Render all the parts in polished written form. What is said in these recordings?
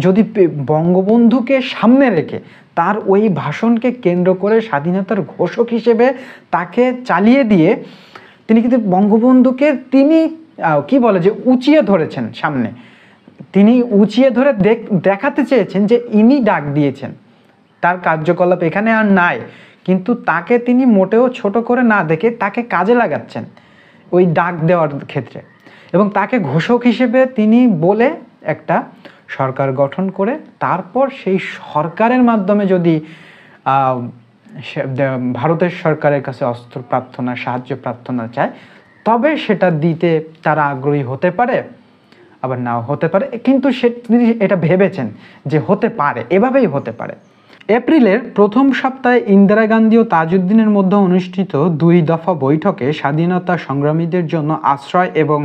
যদি বঙ্গবন্ধুকে সামনে রেখে তার ওই ভাষণকে কেন্দ্র করে স্বাধীনতার ঘোষক হিসেবে তাকে চালিয়ে দিয়ে তিনি কিন্তু বঙ্গবন্ধুকে তিনি কি বলে যে উঁচিয়ে ধরেছেন সামনে, তিনি উঁচিয়ে ধরে দেখাতে চেয়েছেন যে ইনি ডাক দিয়েছেন, তার কার্যকলাপ এখানে আর নাই, কিন্তু তাকে তিনি মোটেও ছোট করে না দেখে তাকে কাজে লাগাচ্ছেন ওই ডাক দেওয়ার ক্ষেত্রে, এবং তাকে ঘোষক হিসেবে তিনি বলে একটা সরকার গঠন করে তারপর সেই সরকারের মাধ্যমে যদি ভারতের সরকারের কাছে অস্ত্র প্রার্থনা, সাহায্য প্রার্থনা চায়, তবে সেটা দিতে তারা আগ্রহী হতে পারে, আবার নাও হতে পারে, কিন্তু তিনি এটা ভেবেছেন যে হতে পারে, এভাবেই হতে পারে। এপ্রিলের প্রথম সপ্তাহে ইন্দিরা গান্ধী ও তাজউদ্দিনের মধ্যে অনুষ্ঠিত 2 দফা বৈঠকে স্বাধীনতা সংগ্রামীদের জন্য আশ্রয় এবং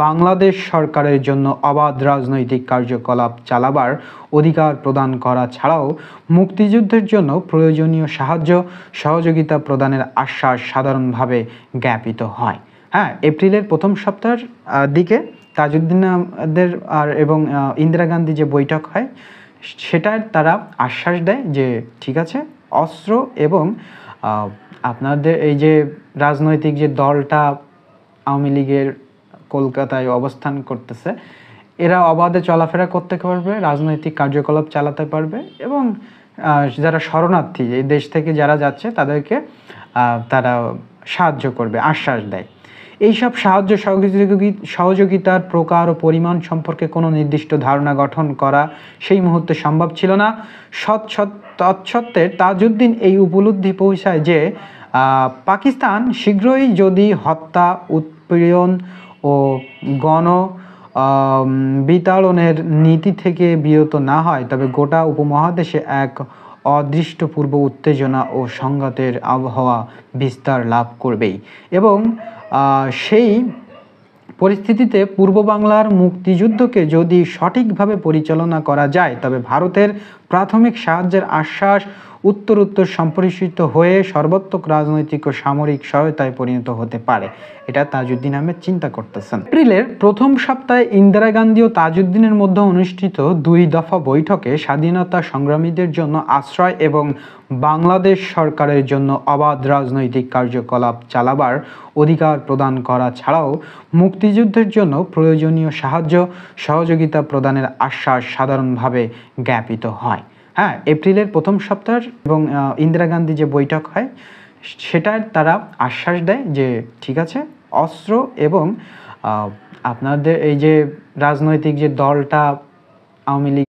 বাংলাদেশ সরকারের জন্য অবাধ রাজনৈতিক কার্যকলাপ চালাবার অধিকার প্রদান করা ছাড়াও মুক্তিযুদ্ধের জন্য প্রয়োজনীয় সাহায্য সহযোগিতা প্রদানের আশ্বাস সাধারণভাবে জ্ঞাপিত হয়। হ্যাঁ, এপ্রিলের প্রথম সপ্তাহের দিকে তাজউদ্দিনদের এবং ইন্দিরা গান্ধী যে বৈঠক হয় সেটার তারা আশ্বাস দেয় যে ঠিক আছে, অস্ত্র এবং আপনাদের এই যে রাজনৈতিক যে দলটা আওয়ামী লীগের কলকাতায় অবস্থান করতেছে, এরা অবাধে চলাফেরা করতে পারবে, রাজনৈতিক কার্যকলাপ চালাতে পারবে, এবং যারা শরণার্থী এই দেশ থেকে যারা যাচ্ছে তাদেরকে তারা সাহায্য করবে, আশ্বাস দেয়। এইসব সাহায্য সহযোগিতার প্রকার ও পরিমাণ সম্পর্কে কোনো নির্দিষ্ট ধারণা গঠন করা সেই মুহূর্তে সম্ভব ছিল না। তৎসত্ত্বে তাজউদ্দিন এই উপলব্ধি পৌঁছায় যে পাকিস্তান শীঘ্রই যদি হত্যা, উৎপীড়ন ও গণ বিতাড়নের নীতি থেকে বিরত না হয় তবে গোটা উপমহাদেশে এক অদৃষ্টপূর্ব উত্তেজনা ও সংঘাতের আবহাওয়া বিস্তার লাভ করবেই, এবং সেই পরিস্থিতিতে পূর্ব বাংলার মুক্তিযুদ্ধকে যদি সঠিকভাবে পরিচালনা করা যায় তবে ভারতের প্রাথমিক সাহায্যের আশ্বাস উত্তরোত্তর সম্প্রসারিত হয়ে সর্বাত্মক রাজনৈতিক ও সামরিক সহায়তায় পরিণত হতে পারে। এটা তাজউদ্দিন আহমেদ চিন্তা করতেছেন। এপ্রিলের প্রথম সপ্তাহে ইন্দিরা গান্ধী ও তাজউদ্দিনের মধ্যে অনুষ্ঠিত 2 দফা বৈঠকে স্বাধীনতা সংগ্রামীদের জন্য আশ্রয় এবং বাংলাদেশ সরকারের জন্য অবাধ রাজনৈতিক কার্যকলাপ চালাবার অধিকার প্রদান করা ছাড়াও মুক্তিযুদ্ধের জন্য প্রয়োজনীয় সাহায্য সহযোগিতা প্রদানের আশ্বাস সাধারণভাবে জ্ঞাপিত হয়। হ্যাঁ, এপ্রিলের প্রথম সপ্তাহ এবং ইন্দিরা গান্ধী যে বৈঠক হয় সেটার তারা আশ্বাস দেয় যে ঠিক আছে, অস্ত্র এবং আপনাদের এই যে রাজনৈতিক যে দলটা আওয়ামী লীগ